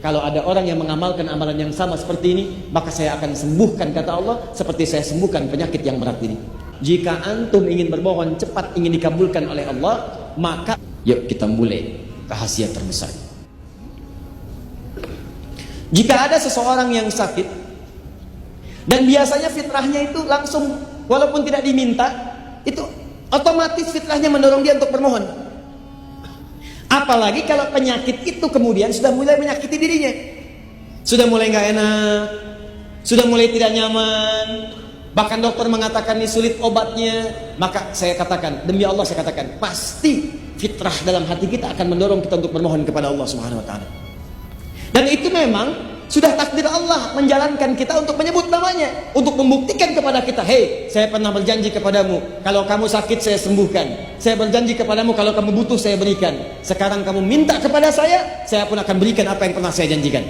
kalau ada orang yang mengamalkan amalan yang sama seperti ini, maka saya akan sembuhkan, kata Allah, seperti saya sembuhkan penyakit yang berat ini. Jika antum ingin bermohon cepat ingin dikabulkan oleh Allah, maka yuk kita mulai rahasia terbesar. Jika ada seseorang yang sakit, dan biasanya fitrahnya itu langsung, walaupun tidak diminta, itu otomatis fitrahnya mendorong dia untuk bermohon. Apalagi kalau penyakit itu kemudian sudah mulai menyakiti dirinya, sudah mulai nggak enak, sudah mulai tidak nyaman, bahkan dokter mengatakan ini sulit obatnya, maka saya katakan, demi Allah saya katakan, pasti fitrah dalam hati kita akan mendorong kita untuk bermohon kepada Allah Subhanahu wa taala. Dan itu memang sudah takdir Allah menjalankan kita untuk menyebut namanya, untuk membuktikan kepada kita, hei, saya pernah berjanji kepadamu, kalau kamu sakit saya sembuhkan. Saya berjanji kepadamu, kalau kamu butuh saya berikan. Sekarang kamu minta kepada saya pun akan berikan apa yang pernah saya janjikan.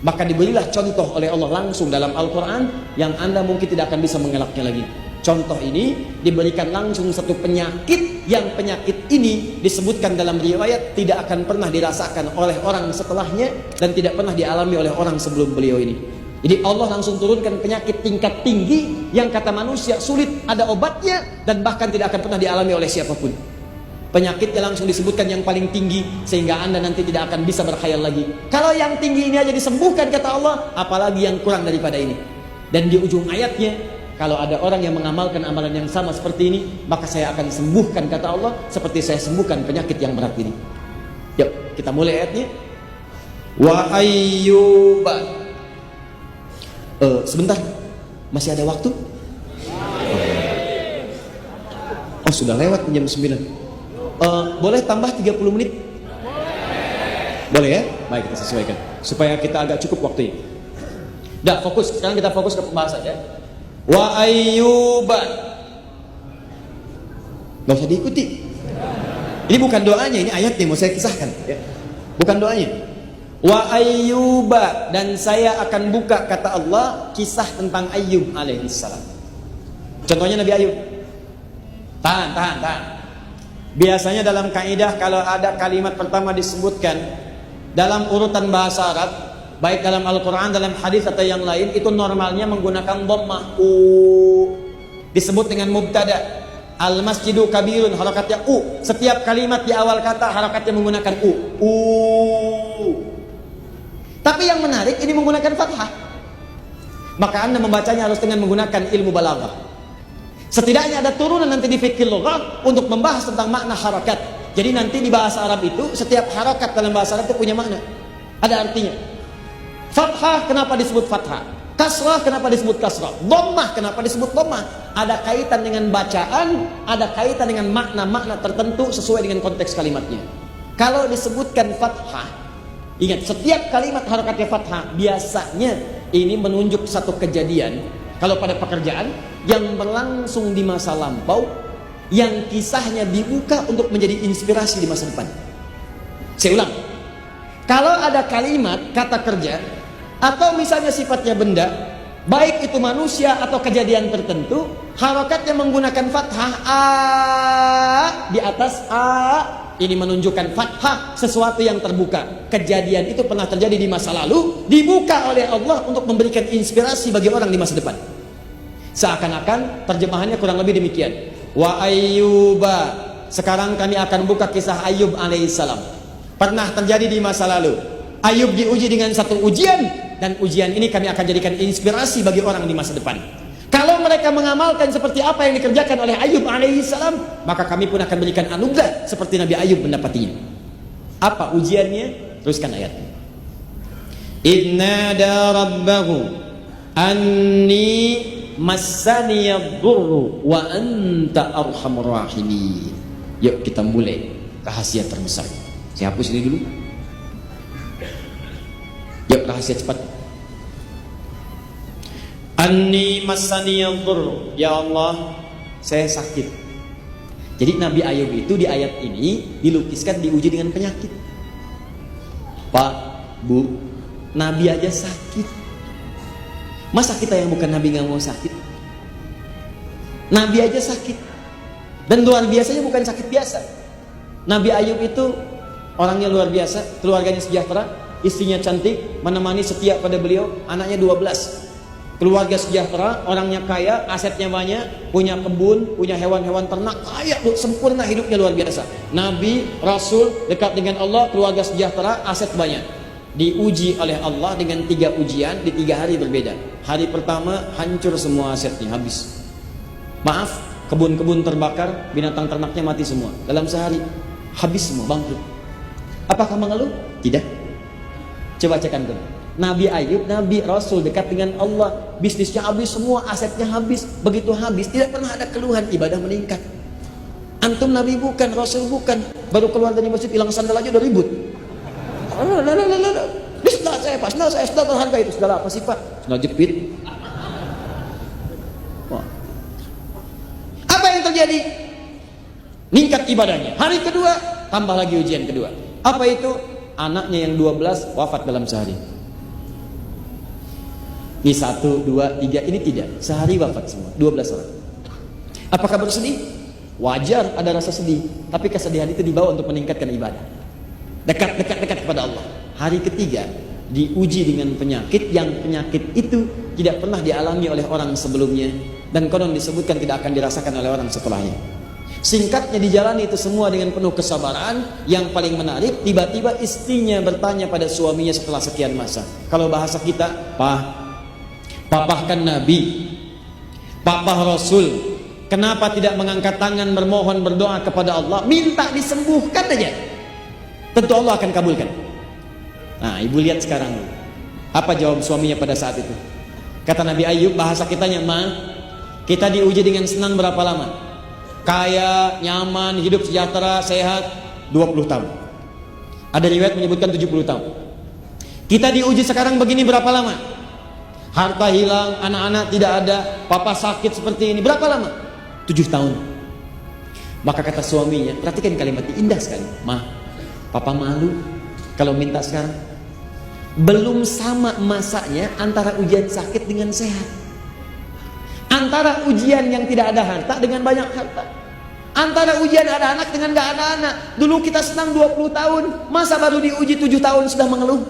Maka diberilah contoh oleh Allah langsung dalam Al-Quran yang Anda mungkin tidak akan bisa mengelaknya lagi. Contoh ini diberikan langsung satu penyakit, yang penyakit ini disebutkan dalam riwayat tidak akan pernah dirasakan oleh orang setelahnya dan tidak pernah dialami oleh orang sebelum beliau ini. Jadi Allah langsung turunkan penyakit tingkat tinggi yang kata manusia sulit ada obatnya dan bahkan tidak akan pernah dialami oleh siapapun. Penyakitnya langsung disebutkan yang paling tinggi sehingga Anda nanti tidak akan bisa berkhayal lagi. Kalau yang tinggi ini aja disembuhkan kata Allah, apalagi yang kurang daripada ini. Dan di ujung ayatnya, kalau ada orang yang mengamalkan amalan yang sama seperti ini, maka saya akan sembuhkan, kata Allah, seperti saya sembuhkan penyakit yang berat ini. Yuk, kita mulai ayatnya. Wa ayyuba. Sebentar, masih ada waktu? Oh, sudah lewat jam 9. Boleh tambah 30 menit? Boleh ya? Baik, kita sesuaikan supaya kita agak cukup waktunya. Dah, fokus. Sekarang kita fokus ke pembahasan ya. Wa ayyuba. Gak usah diikuti. Ini bukan doanya, ini ayatnya mau saya kisahkan ya. Bukan doanya. Wa ayyuba, dan saya akan buka, kata Allah, kisah tentang Ayyub alaihissalam. Contohnya Nabi Ayyub. Tahan. Biasanya dalam kaidah kalau ada kalimat pertama disebutkan dalam urutan bahasa Arab, baik dalam Al-Quran, dalam hadis atau yang lain, itu normalnya menggunakan dhammah u, disebut dengan mubtada. Al-masjidu kabirun, harakatnya u. Setiap kalimat di awal kata harakatnya menggunakan u. Tapi yang menarik ini menggunakan fathah. Maka Anda membacanya harus dengan menggunakan ilmu balaghah. Setidaknya ada turunan nanti di fikih lugah untuk membahas tentang makna harakat. Jadi nanti di bahasa Arab itu setiap harakat dalam bahasa Arab itu punya makna, ada artinya. Fathah kenapa disebut fathah? Kasrah kenapa disebut kasrah? Dhammah kenapa disebut dhammah? Ada kaitan dengan bacaan, ada kaitan dengan makna-makna tertentu sesuai dengan konteks kalimatnya. Kalau disebutkan fathah, ingat setiap kalimat harakatnya fathah biasanya ini menunjuk satu kejadian. Kalau pada pekerjaan yang berlangsung di masa lampau, yang kisahnya dibuka untuk menjadi inspirasi di masa depan. Saya ulang, kalau ada kalimat kata kerja atau misalnya sifatnya benda, baik itu manusia atau kejadian tertentu, harakatnya menggunakan fathah a di atas a, ini menunjukkan fathah sesuatu yang terbuka. Kejadian itu pernah terjadi di masa lalu, dibuka oleh Allah untuk memberikan inspirasi bagi orang di masa depan. Seakan-akan terjemahannya kurang lebih demikian. Wa ayyuba, sekarang kami akan buka kisah Ayyub alaihissalam. Pernah terjadi di masa lalu. Ayyub diuji dengan satu ujian, dan ujian ini kami akan jadikan inspirasi bagi orang di masa depan. Kalau mereka mengamalkan seperti apa yang dikerjakan oleh Ayyub alaihissalam, maka kami pun akan berikan anugerah seperti Nabi Ayyub mendapatinya. Apa ujiannya? Teruskan ayatnya. Idnada rabbahu anni massaniyadurru wa anta arhamur rahimin. Yuk kita mulai rahasia terbesar. Saya hapus ini dulu. Yuk rahasia cepat. Anni massaniyadurru, ya Allah saya sakit. Jadi Nabi Ayyub itu di ayat ini dilukiskan diuji dengan penyakit. Pak, Bu, Nabi aja sakit. Masa kita yang bukan Nabi nggak mau sakit? Nabi aja sakit. Dan luar biasanya bukan sakit biasa. Nabi Ayyub itu orangnya luar biasa, keluarganya sejahtera, istrinya cantik, menemani setia pada beliau, anaknya 12. Keluarga sejahtera, orangnya kaya, asetnya banyak, punya kebun, punya hewan-hewan ternak, kaya, sempurna hidupnya luar biasa. Nabi, Rasul, dekat dengan Allah, keluarga sejahtera, aset banyak. Diuji oleh Allah dengan 3 ujian di 3 hari berbeda. Hari pertama hancur semua asetnya, habis. Maaf, kebun-kebun terbakar, binatang ternaknya mati semua. Dalam sehari, habis semua, bangkrut. Apakah mengeluh? Tidak. Coba cekan dulu. Nabi Ayub, Nabi Rasul dekat dengan Allah, bisnisnya habis semua, asetnya habis. Begitu habis, tidak pernah ada keluhan, ibadah meningkat. Antum Nabi bukan, Rasul bukan, baru keluar dari masjid hilang sandal aja udah ribut. Sendal saya pak, sendal saya, sendal harga itu, sendal apa sih pak? Sendal jepit. Apa yang terjadi? Ningkat ibadahnya. Hari kedua, tambah lagi ujian kedua. Apa itu? Anaknya yang 12 wafat dalam sehari. Ini 1, 2, 3, ini tidak. Sehari wafat semua, 12 orang. Apakah bersedih? Wajar ada rasa sedih. Tapi kesedihan itu dibawa untuk meningkatkan ibadah. Dekat kepada Allah. Hari ketiga, diuji dengan penyakit yang penyakit itu tidak pernah dialami oleh orang sebelumnya. Dan konon disebutkan tidak akan dirasakan oleh orang setelahnya. Singkatnya dijalani itu semua dengan penuh kesabaran. Yang paling menarik, tiba-tiba istrinya bertanya pada suaminya setelah sekian masa. Kalau bahasa kita, Papa kan Nabi, Papa Rasul, kenapa tidak mengangkat tangan bermohon berdoa kepada Allah, minta disembuhkan aja, tentu Allah akan kabulkan. Nah, ibu lihat sekarang apa jawab suaminya pada saat itu. Kata Nabi Ayub, bahasa kitanya, kita diuji dengan senang berapa lama? Kaya, nyaman, hidup sejahtera, sehat 20 tahun. Ada riwayat menyebutkan 70 tahun. Kita diuji sekarang begini berapa lama? Harta hilang, anak-anak tidak ada, papa sakit seperti ini, berapa lama? 7 tahun. Maka kata suaminya, perhatikan kalimat ini, indah sekali. Papa malu kalau minta sekarang. Belum sama masanya antara ujian sakit dengan sehat, antara ujian yang tidak ada harta dengan banyak harta, antara ujian ada anak dengan gak ada anak. Dulu kita senang 20 tahun, masa baru diuji 7 tahun sudah mengeluh?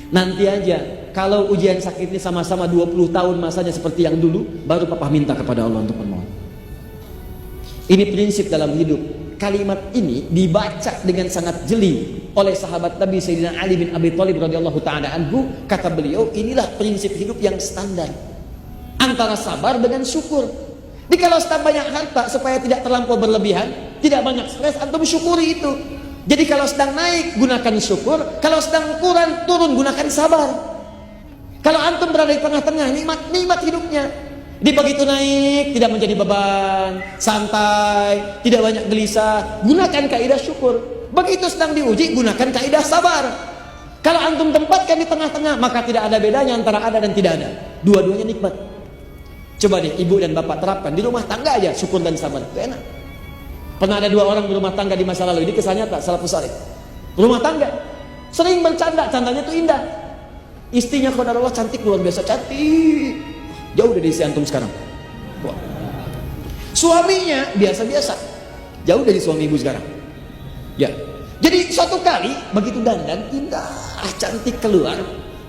Nanti aja, kalau ujian sakit ini sama-sama 20 tahun masanya seperti yang dulu, baru papa minta kepada Allah untuk memohon. Ini prinsip dalam hidup. Kalimat ini dibaca dengan sangat jeli oleh sahabat Nabi Sayyidina Ali bin Abi Thalib radhiyallahu ta'ala anhu. Kata beliau, inilah prinsip hidup yang standar antara sabar dengan syukur. Jadi kalau sedang banyak harta, supaya tidak terlampau berlebihan, tidak banyak stres, antum syukuri itu. Jadi kalau sedang naik, gunakan syukur. Kalau sedang turun, gunakan sabar. Kalau antum berada di tengah-tengah, nikmat hidupnya. Di begitu naik, tidak menjadi beban, santai, tidak banyak gelisah, gunakan kaidah syukur. Begitu sedang diuji, gunakan kaidah sabar. Kalau antum tempatkan di tengah-tengah, maka tidak ada bedanya antara ada dan tidak ada. Dua-duanya nikmat. Coba deh ibu dan bapak terapkan di rumah tangga aja, syukur dan sabar, itu enak. Pernah ada 2 orang berumah tangga di masa lalu, ini kisah nyata, salafus saleh. Rumah tangga, sering bercanda, candanya itu indah. Istrinya kepada Allah cantik, luar biasa cantik, jauh dari si antum sekarang. Wah. Suaminya biasa-biasa, jauh dari suami ibu sekarang. Ya, jadi suatu kali begitu dandan indah, cantik keluar,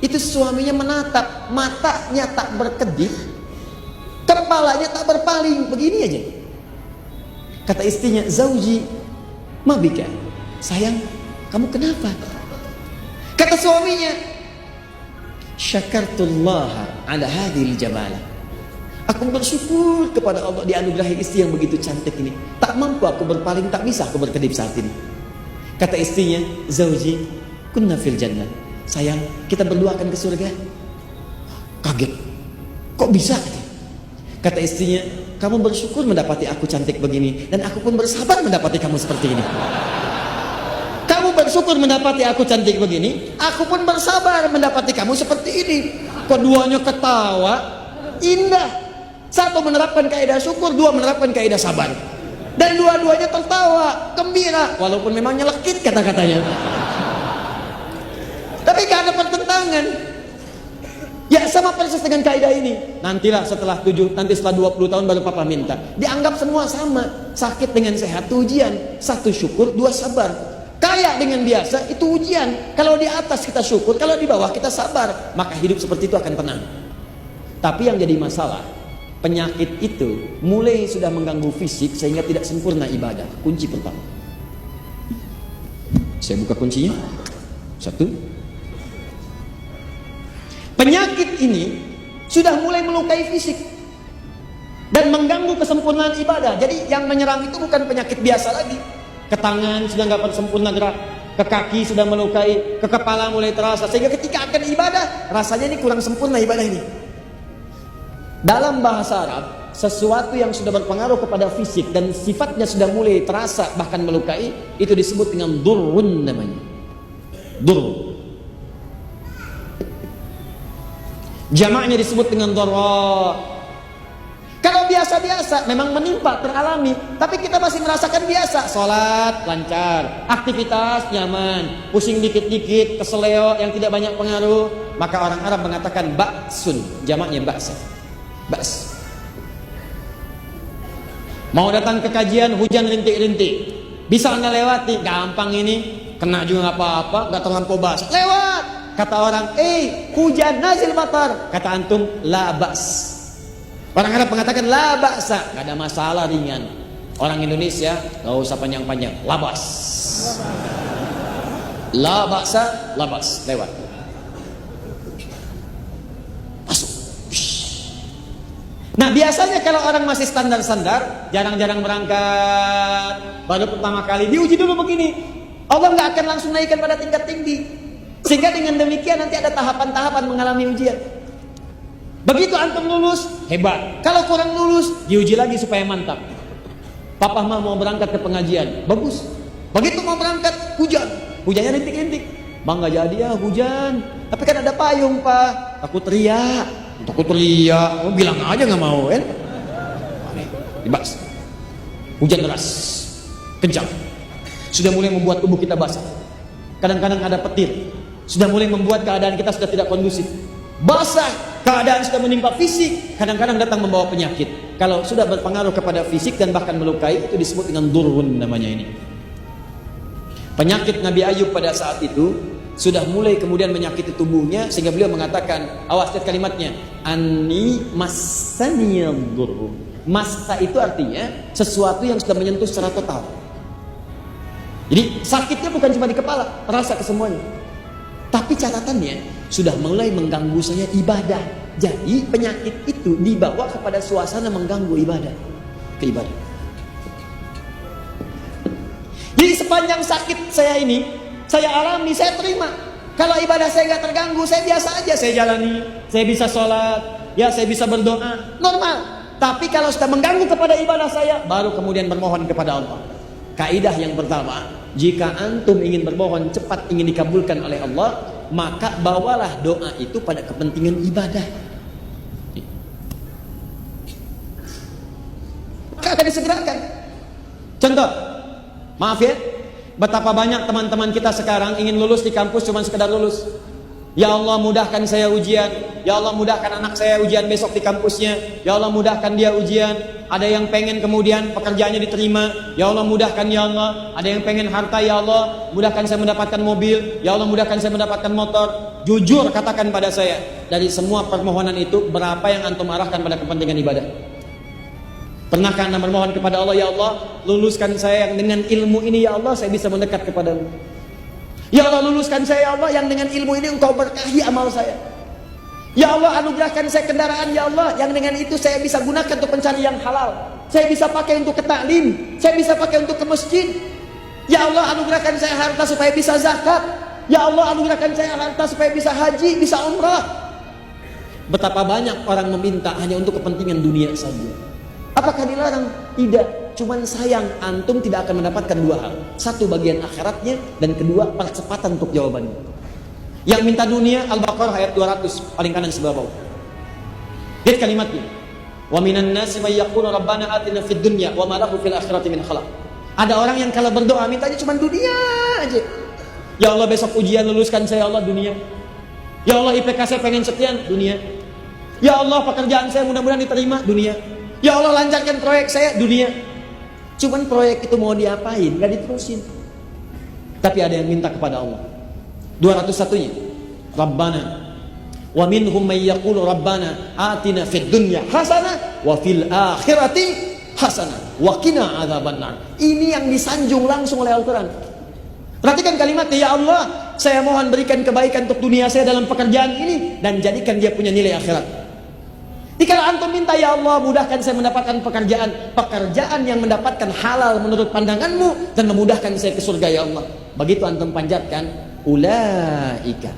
itu suaminya menatap, matanya tak berkedip, kepalanya tak berpaling, begini aja. Kata istrinya, Zauji, mabika, sayang, kamu kenapa? Kata suaminya, syakartullah ala hadhil jamala. Aku bersyukur kepada Allah dianugerahi istri yang begitu cantik ini. Tak mampu aku berpaling, tak bisa aku berkedip saat ini. Kata istrinya, Zauji, kunna fil jannah. Sayang, kita berdua akan ke surga. Kaget, kok bisa? Kata istrinya, kamu bersyukur mendapati aku cantik begini, dan aku pun bersabar mendapati kamu seperti ini. Kamu bersyukur mendapati aku cantik begini, aku pun bersabar mendapati kamu seperti ini. Keduanya ketawa, indah. Satu menerapkan kaidah syukur, dua menerapkan kaidah sabar. Dan dua-duanya tertawa, gembira, walaupun memang nyelekit kata-katanya. Tapi gak ada pertentangan. Ya sama persis dengan kaidah ini. Nantilah setelah 20 tahun baru papa minta. Dianggap semua sama. Sakit dengan sehat, ujian. 1 syukur, 2 sabar. Kaya dengan biasa itu ujian. Kalau di atas kita syukur, kalau di bawah kita sabar, maka hidup seperti itu akan tenang. Tapi yang jadi masalah, penyakit itu mulai sudah mengganggu fisik sehingga tidak sempurna ibadah. Kunci pertama. Saya buka kuncinya. 1. Penyakit ini sudah mulai melukai fisik dan mengganggu kesempurnaan ibadah. Jadi yang menyerang itu bukan penyakit biasa lagi. Ke tangan sudah nggak sempurna gerak, ke kaki sudah melukai, ke kepala mulai terasa. Sehingga ketika akan ibadah, rasanya ini kurang sempurna ibadah ini. Dalam bahasa Arab, sesuatu yang sudah berpengaruh kepada fisik dan sifatnya sudah mulai terasa bahkan melukai, itu disebut dengan durrun namanya. Dur. Jamaknya disebut dengan darra. Kalau biasa-biasa memang menimpa, teralami, tapi kita masih merasakan biasa. Salat lancar, aktivitas nyaman, pusing dikit-dikit, keseleo yang tidak banyak pengaruh, maka orang Arab mengatakan ba'sun, jamaknya ba'sa. Ba's. Mau datang ke kajian hujan rintik-rintik, bisa Anda lewati, gampang ini. Kena juga nggak apa-apa, nggak terlampau basah. Lewat. Kata orang, hujan nazil matar. Kata antum, la ba's. Orang Arab mengatakan la ba'sa, nggak ada masalah, ringan. Orang Indonesia nggak usah panjang-panjang, labas. La ba'sa, labas, lewat. Masuk. Nah biasanya kalau orang masih standar-standar, jarang-jarang berangkat, baru pertama kali diuji dulu begini. Allah nggak akan langsung naikkan pada tingkat tinggi, sehingga dengan demikian nanti ada tahapan-tahapan mengalami ujian. Begitu antum lulus, hebat. Kalau kurang lulus, diuji lagi supaya mantap. Papa mah mau berangkat ke pengajian, bagus. Begitu mau berangkat, hujan. Hujannya rintik-rintik. Bang nggak jadi ya hujan. Tapi kan ada payung pak. Takut teriak. Oh, bilang aja nggak mau kan? Dibahas. Hujan deras, kencang. Sudah mulai membuat tubuh kita basah. Kadang-kadang ada petir. Sudah mulai membuat keadaan kita sudah tidak kondusif. Basah, keadaan sudah menimpa fisik. Kadang-kadang datang membawa penyakit. Kalau sudah berpengaruh kepada fisik dan bahkan melukai, itu disebut dengan durun namanya ini. Penyakit Nabi Ayub pada saat itu sudah mulai kemudian menyakiti tubuhnya, sehingga beliau mengatakan, awas lihat kalimatnya, Ani massaniyad durru. Massa itu artinya sesuatu yang sudah menyentuh secara total. Jadi sakitnya bukan cuma di kepala, terasa ke semuanya. Tapi catatannya sudah mulai mengganggu saya ibadah. Jadi penyakit itu dibawa kepada suasana mengganggu ibadah, keibadah. Jadi sepanjang sakit saya ini, saya alami, saya terima. Kalau ibadah saya nggak terganggu, saya biasa aja, saya jalani, saya bisa sholat, ya saya bisa berdoa, normal. Tapi kalau sudah mengganggu kepada ibadah saya, baru kemudian bermohon kepada Allah. Kaidah yang pertama, jika antum ingin bermohon cepat ingin dikabulkan oleh Allah, maka bawalah doa itu pada kepentingan ibadah. Maka akan disegerakan. Contoh, maaf ya, betapa banyak teman-teman kita sekarang ingin lulus di kampus cuma sekedar lulus. Ya Allah mudahkan saya ujian. Ya Allah mudahkan anak saya ujian besok di kampusnya. Ya Allah mudahkan dia ujian. Ada yang pengen kemudian pekerjaannya diterima. Ya Allah mudahkan ya Allah. Ada yang pengen harta ya Allah. Mudahkan saya mendapatkan mobil. Ya Allah mudahkan saya mendapatkan motor. Jujur katakan pada saya, dari semua permohonan itu berapa yang antum arahkan pada kepentingan ibadah? Pernahkah anda bermohon kepada Allah, ya Allah luluskan saya yang dengan ilmu ini ya Allah saya bisa mendekat kepadamu. Ya Allah luluskan saya ya Allah yang dengan ilmu ini engkau berkahi amal saya. Ya Allah anugerahkan saya kendaraan ya Allah yang dengan itu saya bisa gunakan untuk mencari yang halal. Saya bisa pakai untuk ke taklim, saya bisa pakai untuk ke masjid. Ya Allah anugerahkan saya harta supaya bisa zakat. Ya Allah anugerahkan saya harta supaya bisa haji, bisa umrah. Betapa banyak orang meminta hanya untuk kepentingan dunia saja. Apakah dilarang? Tidak. Cuman sayang antum tidak akan mendapatkan dua hal. Satu bagian akhiratnya, dan kedua percepatan untuk jawabannya. Yang minta dunia, Al-Baqarah ayat 200 paling kanan sebelah bawah. Lihat kalimatnya. Wa minan nasi may yaqulu rabbana atina fid dunya wa ma lahu fil akhirati min khalaq. Ada orang yang kalau berdoa mintanya cuma dunia aja. Ya Allah besok ujian luluskan saya Allah dunia. Ya Allah IPK saya pengen sekian dunia. Ya Allah pekerjaan saya mudah-mudahan diterima dunia. Ya Allah lancarkan proyek saya dunia. Cuman proyek itu mau diapain? Gak diterusin. Tapi ada yang minta kepada Allah. 201-nya. Rabbana wa minhum may yaqulu rabbana atina fid dunya hasanah wa fil akhirati hasanah wa qina adzabannar. Ini yang disanjung langsung oleh Al-Qur'an. Perhatikan kalimatnya, ya Allah, saya mohon berikan kebaikan untuk dunia saya dalam pekerjaan ini dan jadikan dia punya nilai akhirat. Jika antum minta, ya Allah, mudahkan saya mendapatkan pekerjaan yang mendapatkan halal menurut pandanganmu dan memudahkan saya ke surga, ya Allah. Begitu antum panjatkan, ulaika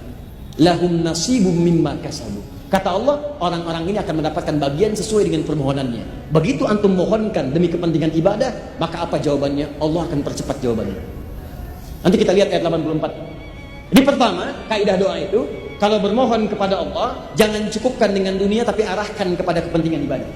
lahum nasibum mimma kasabu. Kata Allah, orang-orang ini akan mendapatkan bagian sesuai dengan permohonannya. Begitu antum mohonkan demi kepentingan ibadah, maka apa jawabannya? Allah akan percepat jawabannya. Nanti kita lihat ayat 84. Jadi pertama, kaidah doa itu, kalau bermohon kepada Allah, jangan cukupkan dengan dunia, tapi arahkan kepada kepentingan ibadah.